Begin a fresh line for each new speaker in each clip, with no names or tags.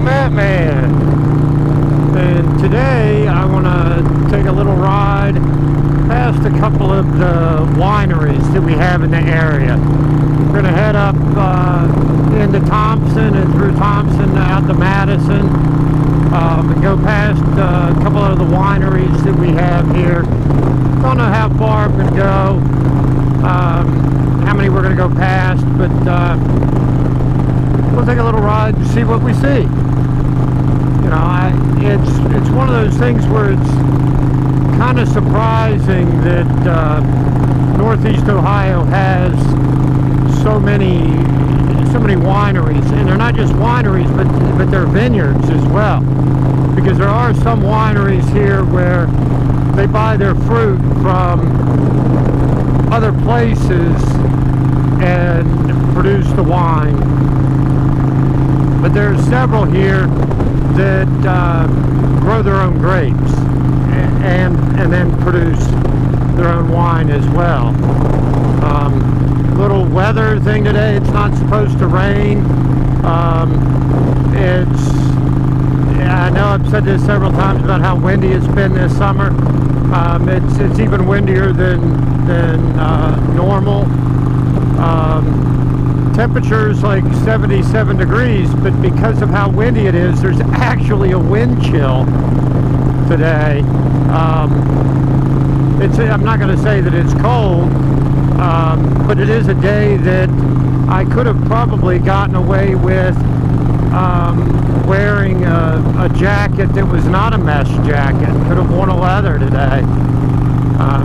Motomattman, and today I want to take a little ride past a couple of the wineries that we have in the area. We're going to head up into Thompson and through Thompson out to Madison, and go past a couple of the wineries that we have here. Don't know how far I'm going to go, how many we're going to go past, but we'll take a little ride and see what we see. You know, it's one of those things where it's kind of surprising that Northeast Ohio has so many wineries, and they're not just wineries, but they're vineyards as well. Because there are some wineries here where they buy their fruit from other places and produce the wine. But there's several here that grow their own grapes and then produce their own wine as well. Little weather thing today. It's not supposed to rain. I know I've said this several times about how windy it's been this summer. It's even windier than normal. Temperature's like 77 degrees, but because of how windy it is, there's actually a wind chill today. I'm not going to say that it's cold, but it is a day that I could have probably gotten away with wearing a jacket that was not a mesh jacket. Could have worn a leather today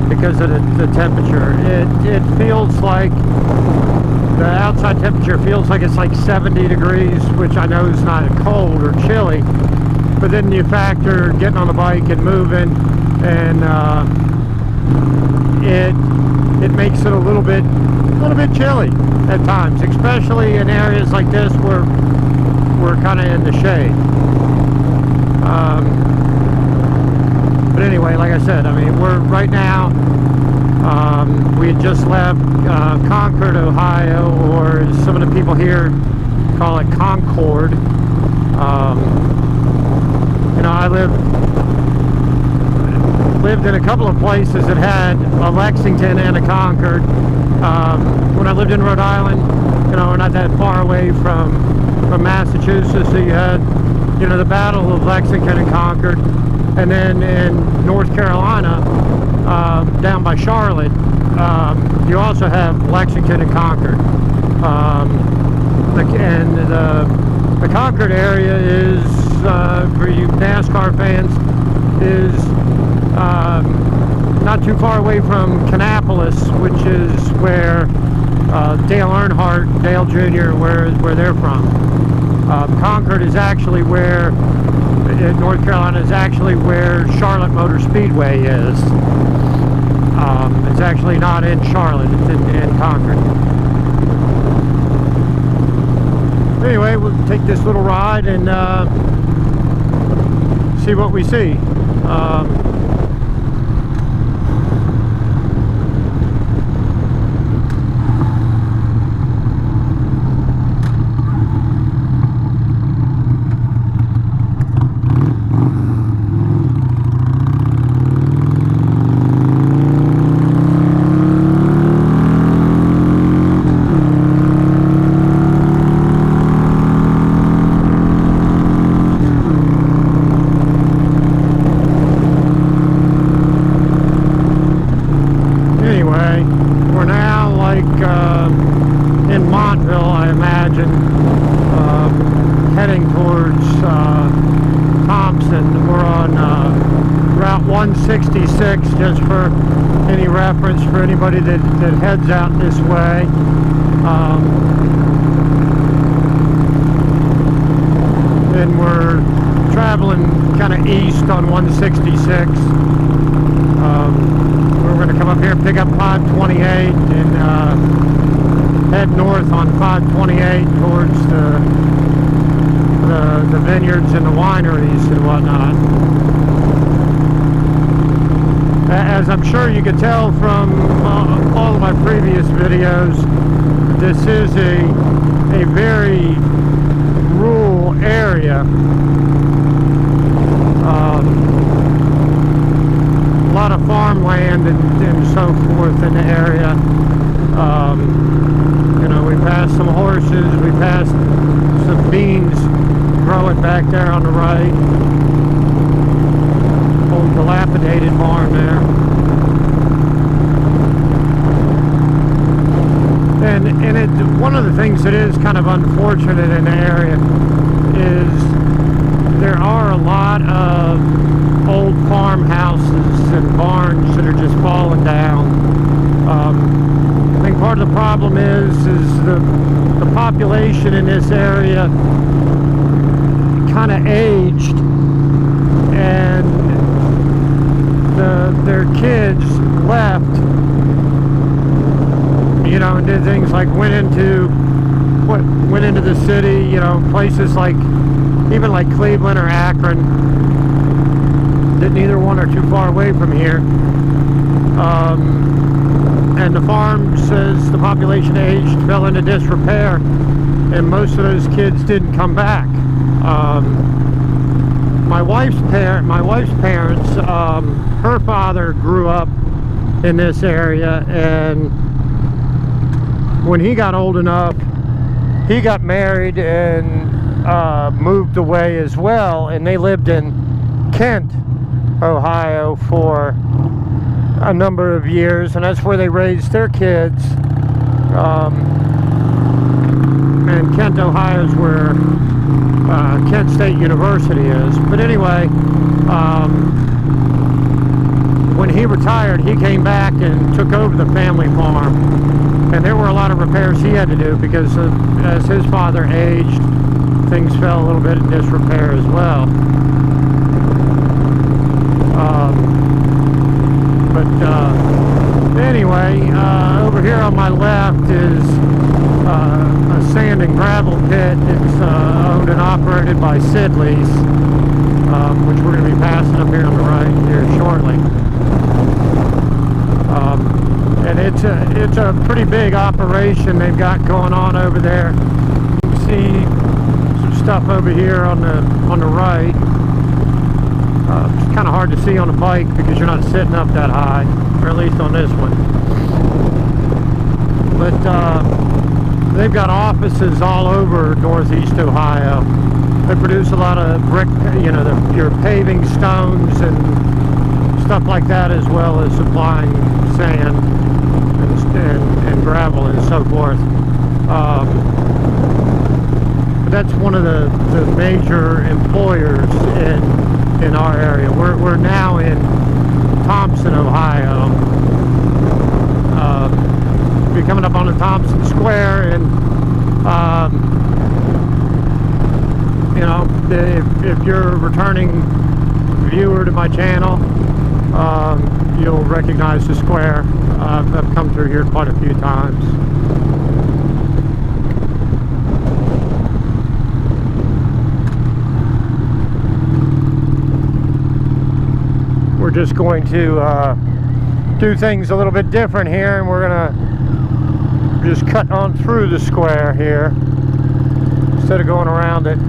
because of the temperature. It feels like the outside temperature feels like it's like 70 degrees, which I know is not cold or chilly, but then you factor getting on the bike and moving, and it makes it a little bit chilly at times, especially in areas like this where we're kind of in the shade. But anyway, like I said, I mean, we're right now, we had just left Concord, Ohio, or as some of the people here call it, Concord. You know, I lived in a couple of places that had a Lexington and a Concord. When I lived in Rhode Island, you know, we're not that far away from Massachusetts, so you had, you know, the Battle of Lexington and Concord, and then in North Carolina, down by Charlotte, you also have Lexington and Concord. The Concord area is, for you NASCAR fans, is not too far away from Kannapolis, which is where Dale Earnhardt, Dale Jr., where they're from. Concord is actually where, North Carolina is actually where Charlotte Motor Speedway is. It's actually not in Charlotte, it's in Concord. Anyway, we'll take this little ride and see what we see. We're now like in Montville, I imagine, heading towards Thompson. We're on Route 166, just for any reference for anybody that heads out this way. And we're traveling kind of east on 166. We're going to come up here, pick up 528, and head north on 528 towards the vineyards and the wineries and whatnot. As I'm sure you could tell from all of my previous videos, this is a very rural area. area. A lot of farmland and so forth in the area. You know, we passed some horses, we passed some beans growing back there on the right. Old dilapidated barn there. And one of the things that is kind of unfortunate in the area is there are a lot of old farmhouses and barns that are just falling down. I think part of the problem is the population in this area kind of aged, and their kids left, you know, and did things like went into the city, you know, places like even like Cleveland or Akron, that neither one are too far away from here. And the farm says the population aged, fell into disrepair, and most of those kids didn't come back. My wife's parents, her father grew up in this area, and when he got old enough, he got married and moved away as well, and they lived in Kent, Ohio for a number of years, and that's where they raised their kids. And Kent, Ohio is where Kent State University is. But anyway, when he retired, he came back and took over the family farm, and there were a lot of repairs he had to do because as his father aged, things fell a little bit in disrepair as well. Anyway, over here on my left is a sand and gravel pit. It's owned and operated by Sidley's, which we're going to be passing up here on the right here shortly. And it's a pretty big operation they've got going on over there. You can see some stuff over here on the right. It's kind of hard to see on a bike because you're not sitting up that high, or at least on this one. But they've got offices all over Northeast Ohio. They produce a lot of brick, you know, your paving stones and stuff like that, as well as supplying sand and gravel and so forth. But that's one of the major employers in our area. We're now in Thompson, Ohio. We're coming up on the Thompson Square, and you know, if you're a returning viewer to my channel, you'll recognize the square. I've come through here quite a few times. We're just going to do things a little bit different here, and we're gonna just cut on through the square here instead of going around it.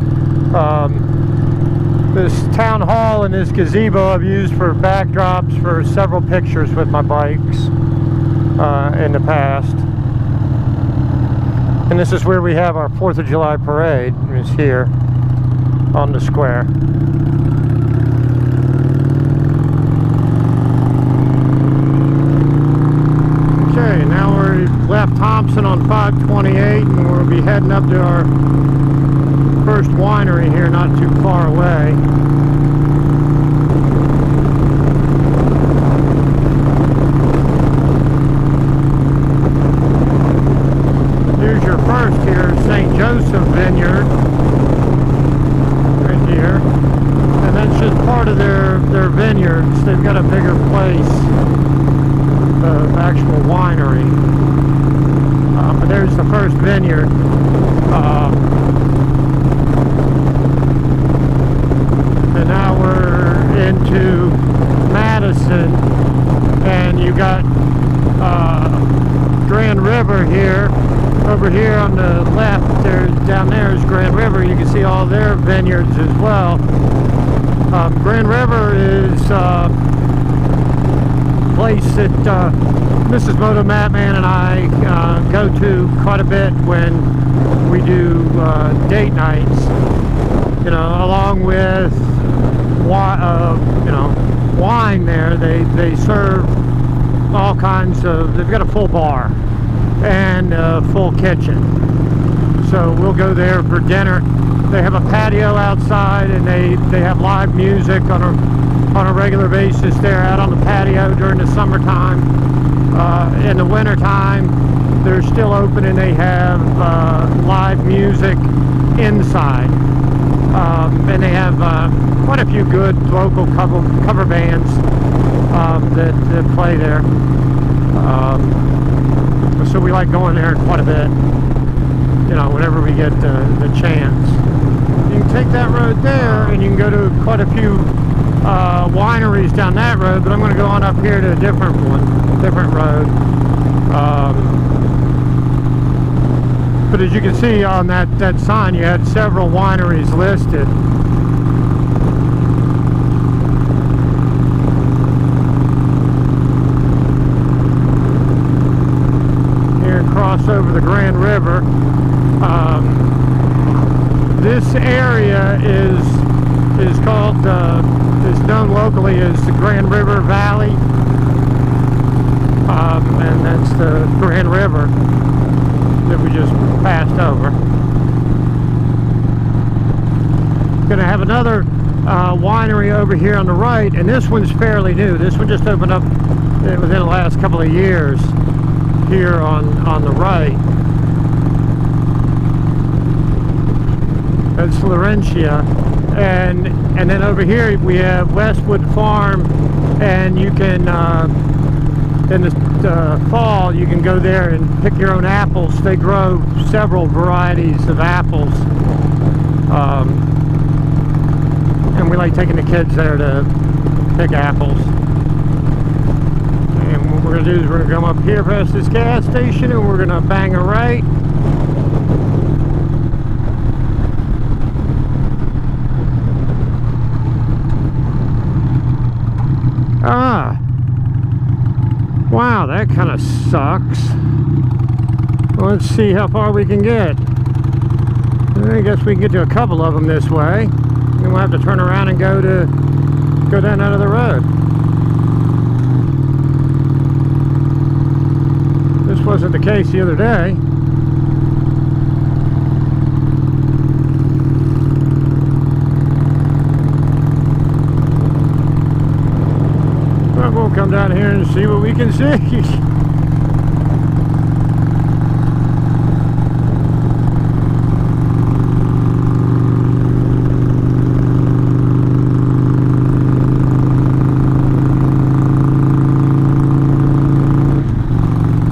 This town hall and this gazebo I've used for backdrops for several pictures with my bikes in the past. And this is where we have our 4th of July parade, is here on the square. Okay, now we're left Thompson on 528, and we'll be heading up to our first winery here not too far away. Here's your first here, St. Joseph Vineyard, right here. And that's just part of their vineyards. They've got a bigger place, actual winery. But there's the first vineyard. And now we're into Madison, and you got Grand River here, Over here on the left, down there is Grand River. You can see all their vineyards as well. Grand River is a place that Mrs. Motomattman and I go to quite a bit when we do date nights. You know, along with wine there, they serve all kinds of. They've got a full bar and a full kitchen, so we'll go there for dinner. They have a patio outside, and they have live music on a regular basis there out on the patio during the summertime. In the wintertime, they're still open, and they have live music inside. And they have quite a few good local cover bands that play there. So we like going there quite a bit, you know, whenever we get the chance. You can take that road there, and you can go to quite a few wineries down that road, but I'm going to go on up here to a different road. But as you can see on that sign, you had several wineries listed. Here, cross over the Grand River. This area is called, is known locally as the Grand River Valley, and that's the Grand River that we just passed over. Gonna have another winery over here on the right, and this one's fairly new. This one just opened up within the last couple of years here on the right. That's Laurentia, and then over here we have Westwood Farm, and you can in the fall you can go there and pick your own apples. They grow several varieties of apples, and we like taking the kids there to pick apples. And what we're going to do is we're going to come up here past this gas station, and we're going to bang a right. Wow, that kind of sucks. Well, let's see how far we can get. I guess we can get to a couple of them this way. Then we'll have to turn around and go down out of the road. This wasn't the case the other day. We'll come down here and see what we can see.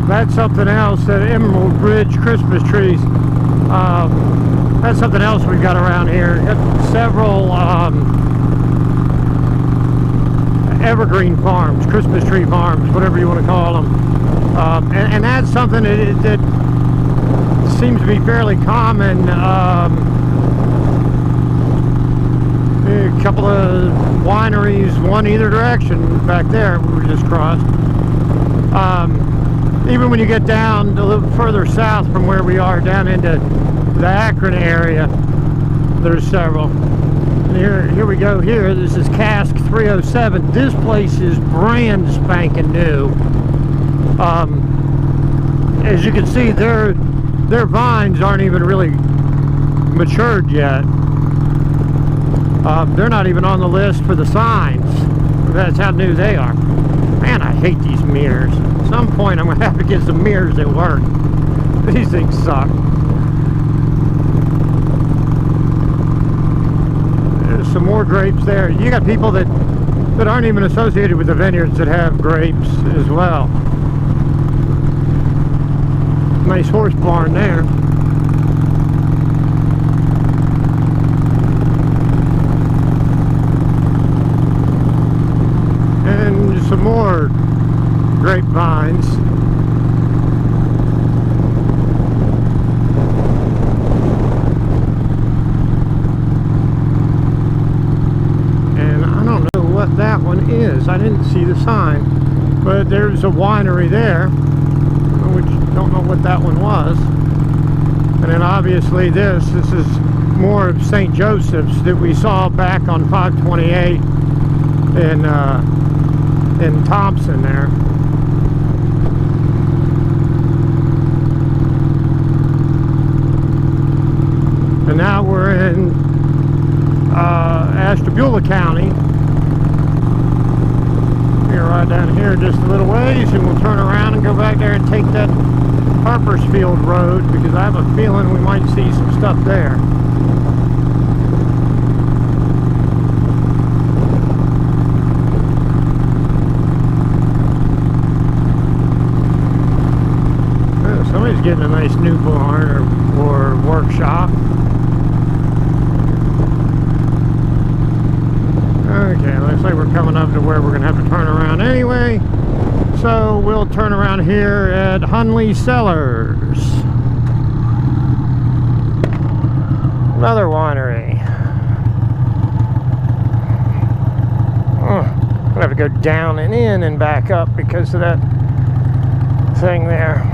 That's something else, that Emerald Bridge Christmas trees. That's something else we've got around here. Several evergreen farms, Christmas tree farms, whatever you want to call them, and that's something that seems to be fairly common. A couple of wineries, one either direction back there we just crossed. Even when you get down a little further south from where we are, down into the Akron area, there's several. Here we go here. This is Cask 307. This place is brand spanking new. As you can see, their vines aren't even really matured yet. They're not even on the list for the signs. That's how new they are. Man, I hate these mirrors. At some point I'm going to have to get some mirrors that work. These things suck. Some more grapes there. You got people that aren't even associated with the vineyards that have grapes as well. Nice horse barn there. And some more grapevines. winery there, which don't know what that one was. And then obviously this is more of St. Joseph's that we saw back on 528 in Thompson there. And now we're in Ashtabula County. We're right down here just a little ways, and we'll turn around and go back there and take that Harpersfield Road, because I have a feeling we might see some stuff there. Somebody's getting a nice new barn or workshop. Okay, looks like we're coming up to where we're going to have to turn around anyway. So we'll turn around here at Hunley Cellars. Another winery. Oh, I'm going to have to go down and in and back up because of that thing there.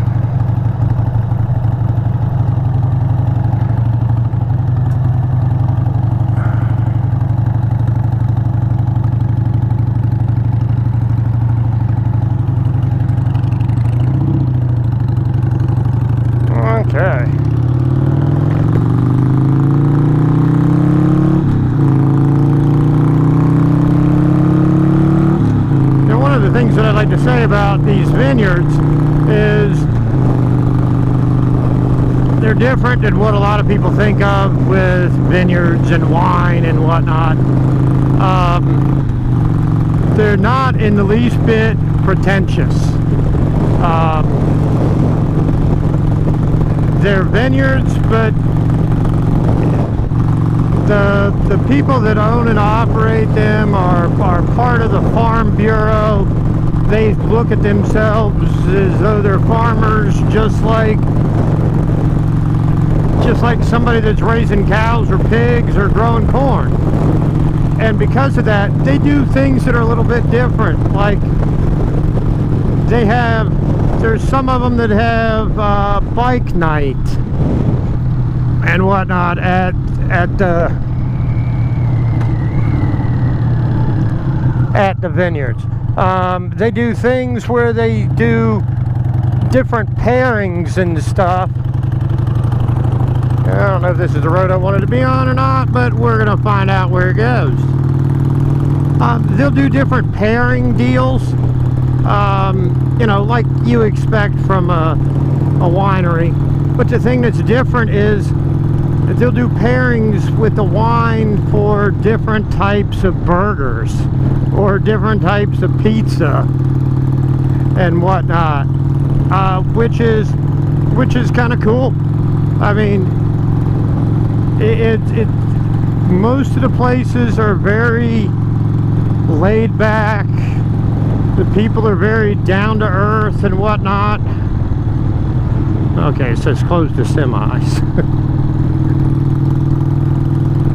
Okay. Now, one of the things that I'd like to say about these vineyards is they're different than what a lot of people think of with vineyards and wine and whatnot. They're not in the least bit pretentious. They're vineyards, but the people that own and operate them are part of the Farm Bureau. They look at themselves as though they're farmers, just like somebody that's raising cows or pigs or growing corn. And because of that, they do things that are a little bit different. Like there's some of them that have bike night and whatnot at the vineyards. They do things where they do different pairings and stuff. I don't know if this is the road I wanted to be on or not, but we're gonna find out where it goes. They'll do different pairing deals. You know, like you expect from a winery. But the thing that's different is that they'll do pairings with the wine for different types of burgers or different types of pizza and whatnot, which is kind of cool. I mean, most of the places are very laid back. The people are very down to earth and whatnot. Okay, it says close to semis.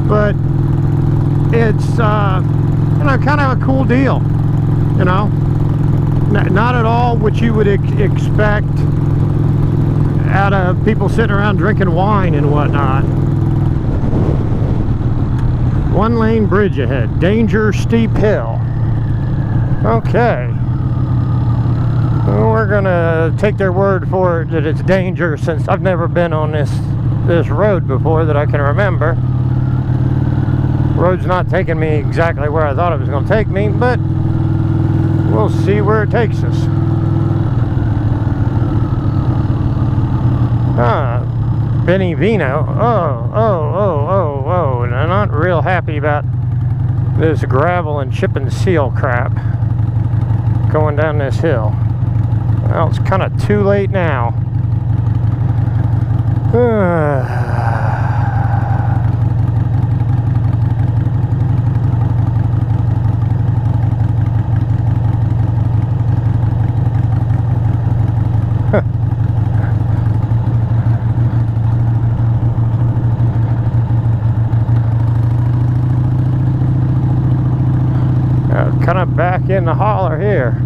But it's you know, kind of a cool deal, you know. Not at all what you would expect out of people sitting around drinking wine and whatnot. One lane bridge ahead, danger, steep hill. Okay, well, we're gonna take their word for it that it's dangerous, since I've never been on this road before that I can remember. The road's not taking me exactly where I thought it was going to take me, but we'll see where it takes us. Benny Vino. Oh, and I'm not real happy about this gravel and chip and seal crap going down this hill. Well, it's kind of too late now. Kind of back in the holler here.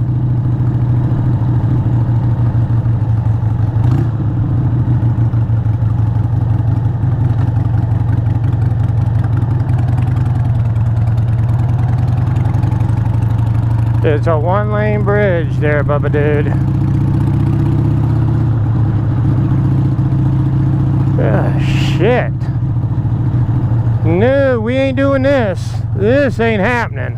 It's a one-lane bridge there, Bubba dude. Shit. No, we ain't doing this. This ain't happening.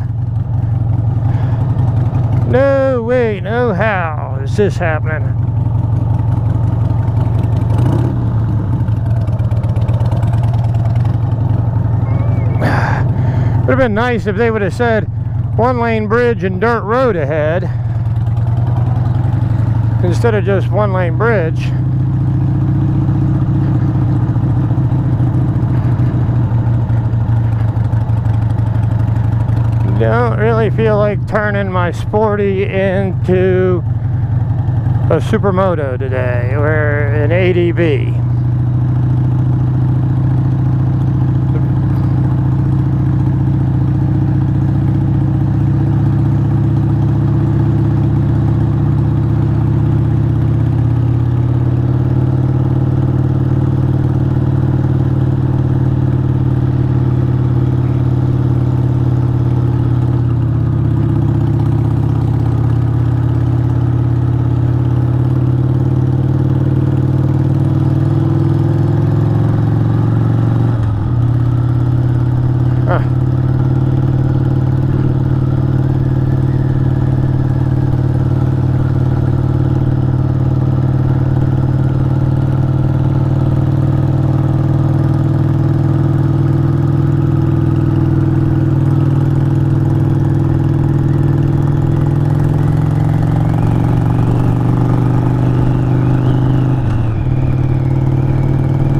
No way, no how is this happening. Would have been nice if they would have said one-lane bridge and dirt road ahead instead of just one-lane bridge. Don't really feel like turning my Sporty into a Supermoto today, or an ADB.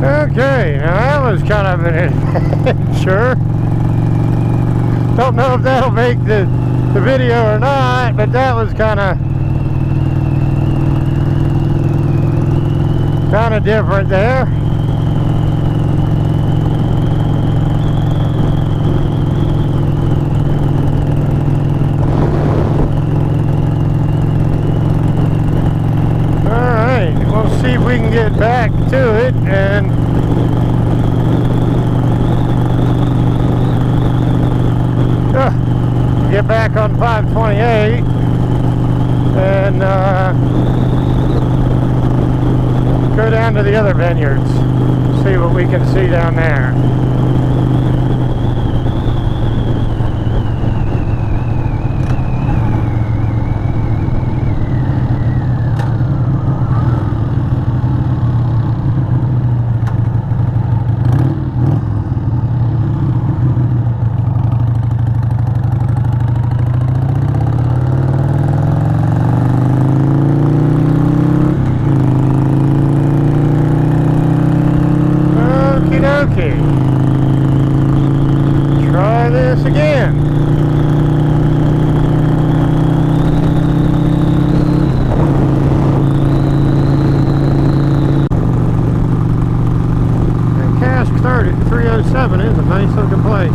Okay, now that was kind of an adventure. Don't know if that'll make the video or not, but that was kind of different there. Alright, we'll see if we can get back to it and get back on 528 and go down to the other vineyards, see what we can see down there. Okay, try this again. And Cask 30 307 is a nice looking place.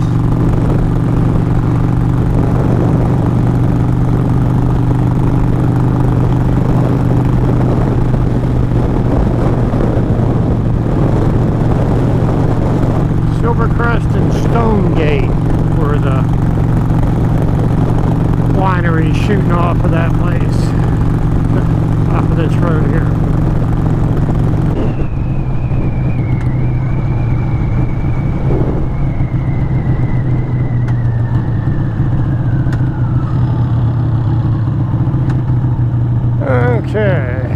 Crest and Stonegate were the wineries shooting off of that place, off of this road here. Okay,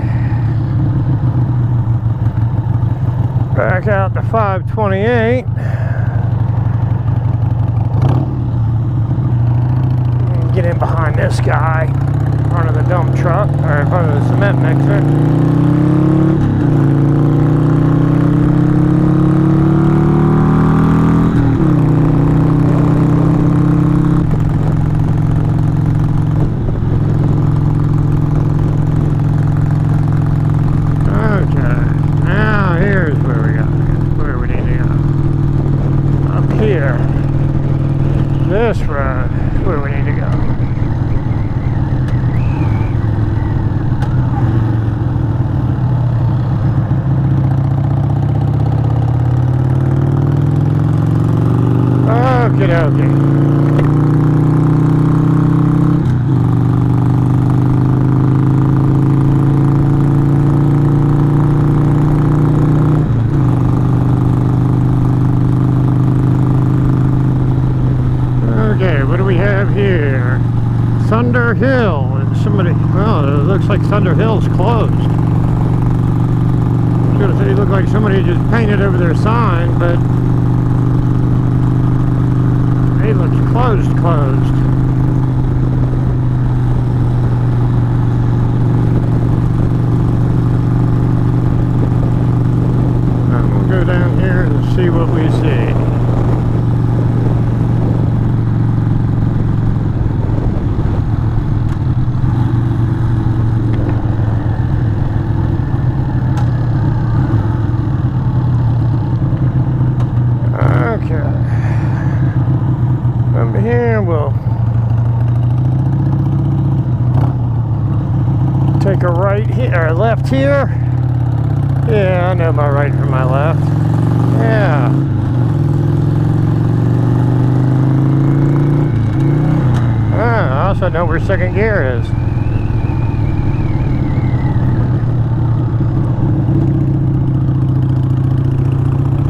back out to 528. Get in behind this guy, in front of the dump truck, or in front of the cement mixer. Okay, now here's where we need to go. Up here, this road is where we need to go. Okie dokie. Thunder Hill. And somebody, well, it looks like Thunder Hill's closed. I was going to say it looked like somebody just painted over their sign, but it looks closed. Go down here and see what we see. Okay. From here we'll take a right here, or left here. Yeah, I know my right from my left. Yeah. I also know where second gear is.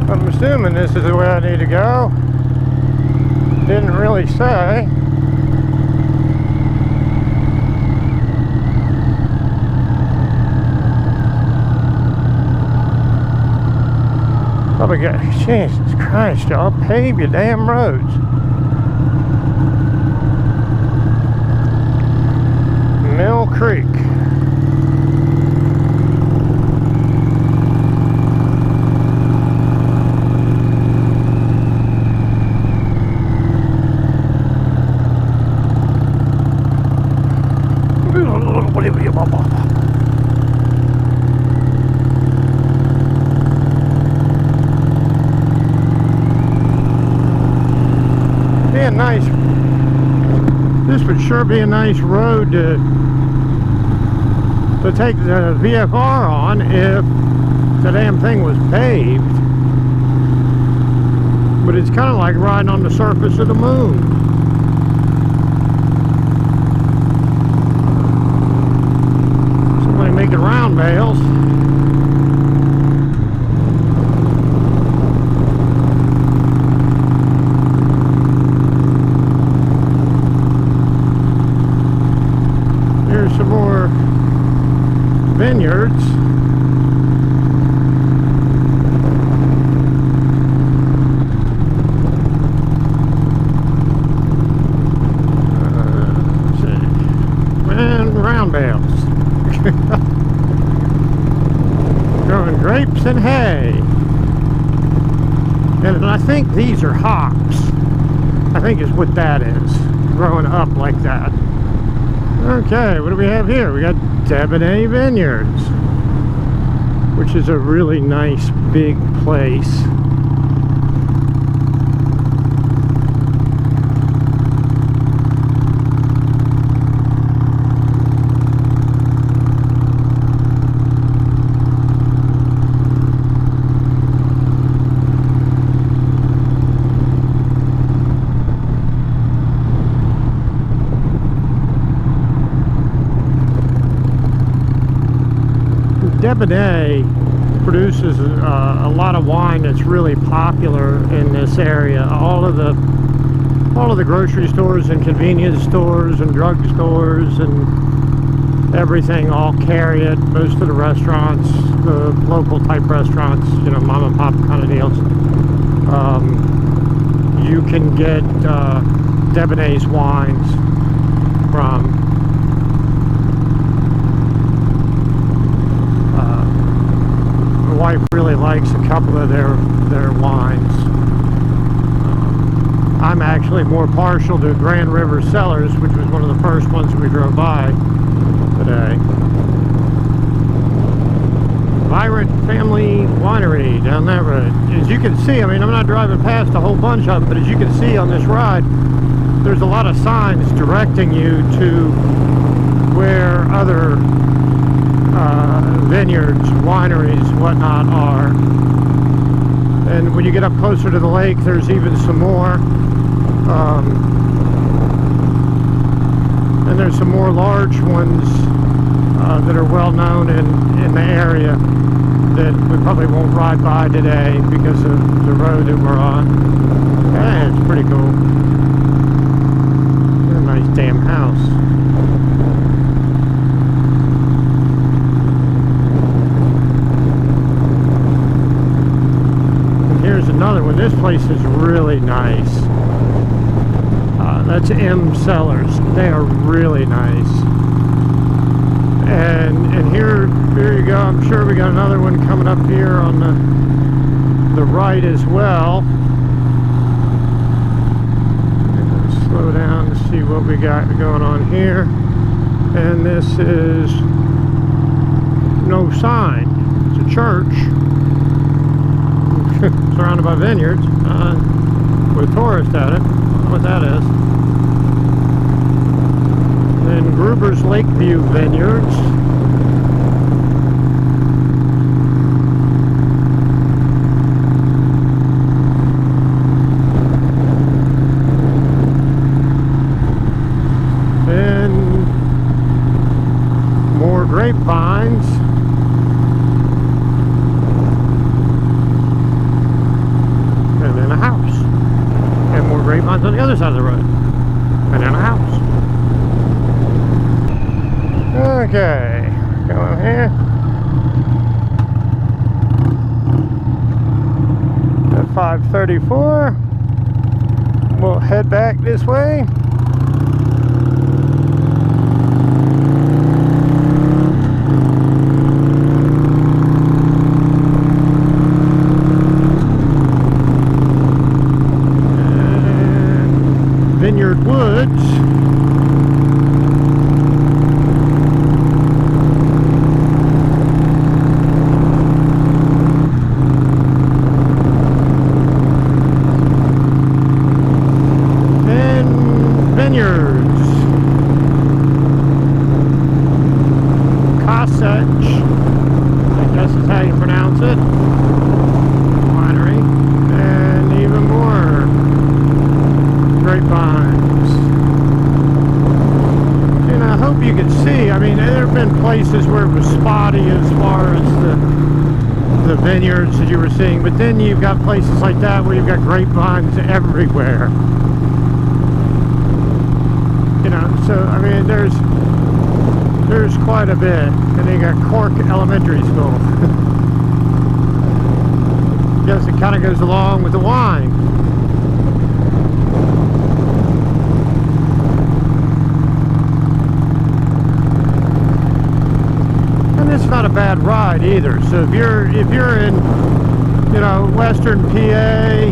I'm assuming this is the way I need to go. Didn't really say. Probably got, Jesus Christ, y'all, pave your damn roads. Mill Creek. Nice. This would sure be a nice road to take the VFR on if the damn thing was paved. But it's kind of like riding on the surface of the moon. Somebody making round bales. Some more vineyards. Let's see. And round bales. Growing grapes and hay. And I think these are hops. I think is what that is. Growing up like that. Okay, what do we have here? We got Debonais Vineyards, which is a really nice big place. Debonais produces a lot of wine that's really popular in this area. All of the grocery stores and convenience stores and drug stores and everything all carry it. Most of the restaurants, the local type restaurants, you know, mom and pop kind of deals, you can get Debonais wines from. My wife really likes a couple of their wines. I'm actually more partial to Grand River Cellars, which was one of the first ones that we drove by today. Vibrant Family Winery down that road. As you can see, I mean, I'm not driving past a whole bunch of them, but as you can see on this ride, there's a lot of signs directing you to where other vineyards, wineries, whatnot are. And when you get up closer to the lake, there's even some more. And there's some more large ones that are well known in the area that we probably won't ride by today because of the road that we're on. Yeah, it's pretty cool. And nice damn house. And here's another one. This place is really nice. That's M Cellars. They are really nice. And here you go. I'm sure we got another one coming up here on the right as well. Slow down to see what we got going on here. And this is no sign. It's a church surrounded by vineyards with a tourist at it. I don't know what that is. Then Gruber's Lakeview Vineyards. Grapevines. And then a house. And more grapevines on the other side of the road. And then a house. Okay. Going here. At 534. We'll head back this way. Vineyard Woods. And Vineyards. Kosach, I guess is how you pronounce it. Winery. And even more grapevines. And I hope you can see, I mean, there have been places where it was spotty as far as the vineyards that you were seeing, but then you've got places like that where you've got grapevines everywhere. You know, so I mean, there's quite a bit. And then you got Cork Elementary School. Guess it kind of goes along with the wine. It's not a bad ride either. So if you're in, you know, Western PA,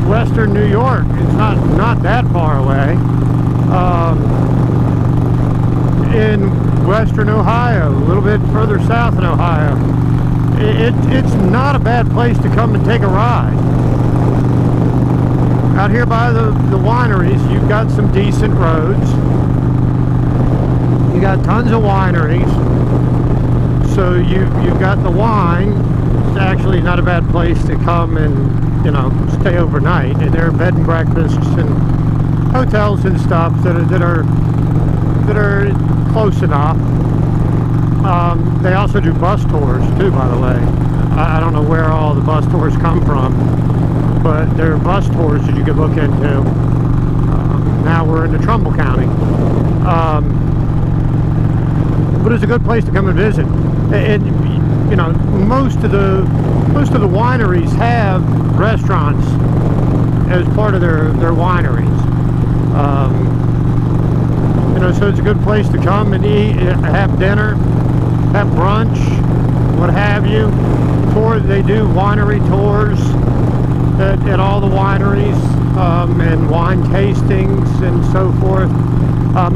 Western New York, it's not that far away. In Western Ohio, a little bit further south in Ohio, it's not a bad place to come and take a ride. Out here by the wineries, you've got some decent roads. You got tons of wineries, so you've got the wine. It's actually not a bad place to come and, you know, stay overnight. And there are bed and breakfasts and hotels and stuff that are close enough. They also do bus tours too, by the way. I don't know where all the bus tours come from, but there are bus tours that you could look into. Now we're into Trumbull County. But it's a good place to come and visit. And you know, most of the wineries have restaurants as part of their wineries. You know, so it's a good place to come and eat, have dinner, have brunch, what have you. They do winery tours at all the wineries, and wine tastings and so forth.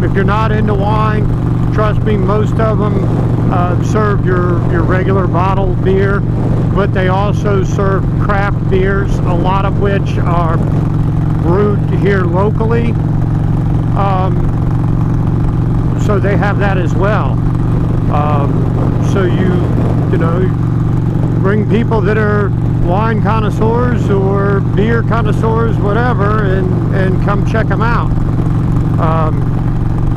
If you're not into wine, trust me, most of them serve your regular bottled beer, but they also serve craft beers, a lot of which are brewed here locally. So they have that as well. So you know, bring people that are wine connoisseurs or beer connoisseurs, whatever, and come check them out.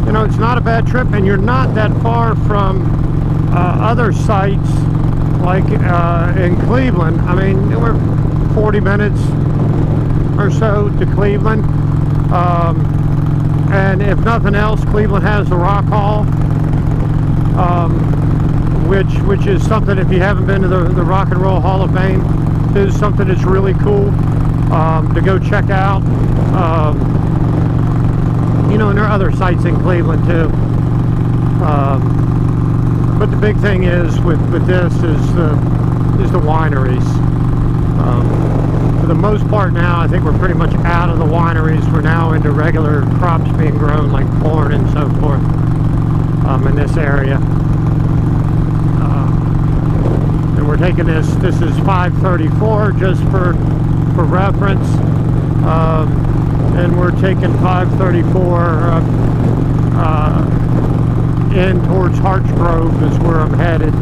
You know, it's not a bad trip, and you're not that far from other sites like in Cleveland. I mean, we're 40 minutes, or so to Cleveland. And if nothing else, Cleveland has the Rock Hall, which is something, if you haven't been to the Rock and Roll Hall of Fame, is something that's really cool to go check out. You know, and there are other sites in Cleveland too. But the big thing is with this is the wineries. For the most part now, I think we're pretty much out of the wineries. We're now into regular crops being grown like corn and so forth in this area. And we're taking this is 534 just for reference. And we're taking 534 in towards Hartsgrove is where I'm headed.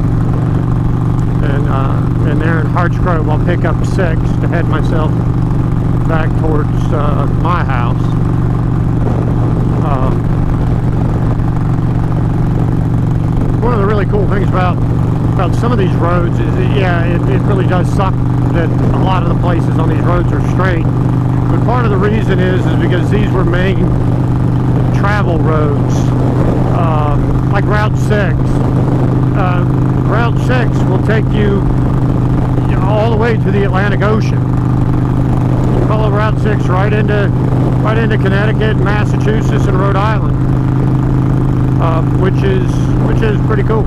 And there in Hartsgrove, I'll pick up 6 to head myself back towards my house. One of the really cool things about some of these roads is that, yeah, it really does suck that a lot of the places on these roads are straight. But part of the reason is because these were main travel roads, like Route 6. Route 6 will take you all the way to the Atlantic Ocean. You follow Route 6 right into Connecticut, Massachusetts, and Rhode Island, which is pretty cool.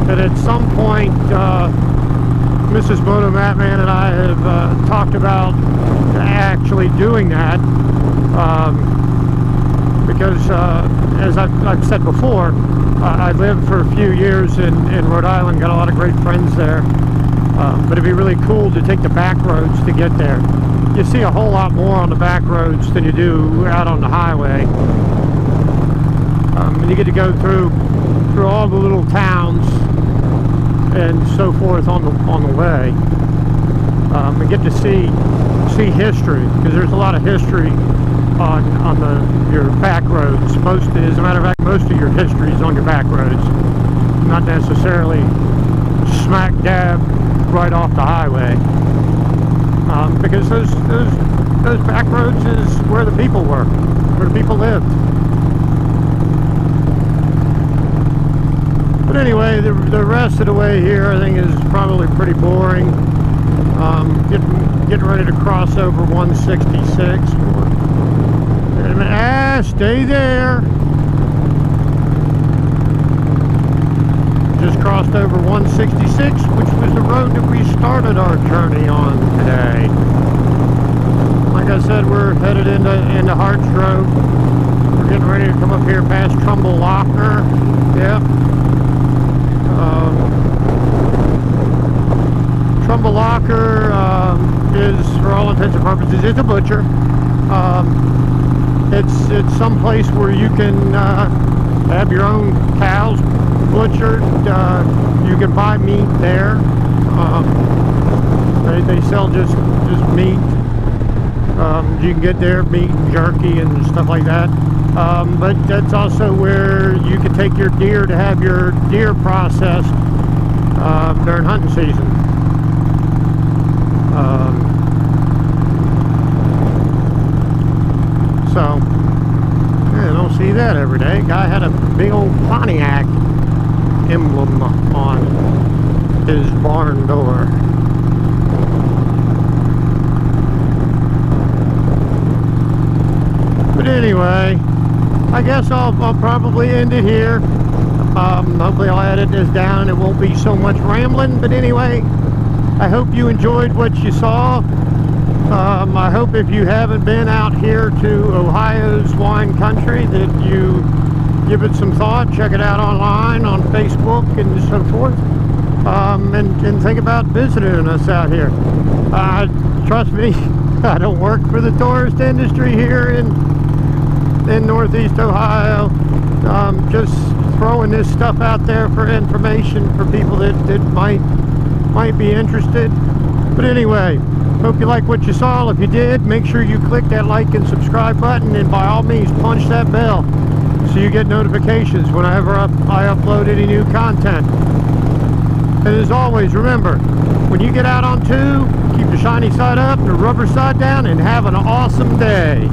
And at some point, Mrs. motomattman and I have talked about actually doing that, because as I've said before, I lived for a few years in Rhode Island, got a lot of great friends there, but it'd be really cool to take the back roads to get there. You see a whole lot more on the back roads than you do out on the highway, and you get to go through all the little towns and so forth on the way, and get to see history, because there's a lot of history on your back roads. As a matter of fact, most of your history is on your back roads, not necessarily smack dab right off the highway, because those back roads is where the people were, where the people lived. But anyway, the rest of the way here, I think, is probably pretty boring. Getting ready to cross over 166. Stay there. Just crossed over 166, which was the road that we started our journey on today. Like I said, we're headed into Hartsgrove. We're getting ready to come up here past Trumbull Locker. Yep. Trumbull Locker is, for all intents and purposes, it's a butcher. It's some place where you can have your own cows butchered. You can buy meat there. They sell just meat. You can get their meat and jerky and stuff like that. But that's also where you can take your deer to have your deer processed during hunting season. So, yeah, I don't see that every day. Guy had a big old Pontiac emblem on his barn door. But anyway, I guess I'll probably end it here. Hopefully I'll edit this down and it won't be so much rambling. But anyway, I hope you enjoyed what you saw. I hope if you haven't been out here to Ohio's wine country that you give it some thought. Check it out online on Facebook and so forth. And think about visiting us out here. Trust me, I don't work for the tourist industry here in Northeast Ohio. Just throwing this stuff out there for information for people that might be interested. But anyway, hope you like what you saw. If you did, make sure you click that like and subscribe button, and by all means punch that bell so you get notifications whenever I upload any new content. And as always, remember, when you get out on 2, keep the shiny side up and the rubber side down, and have an awesome day.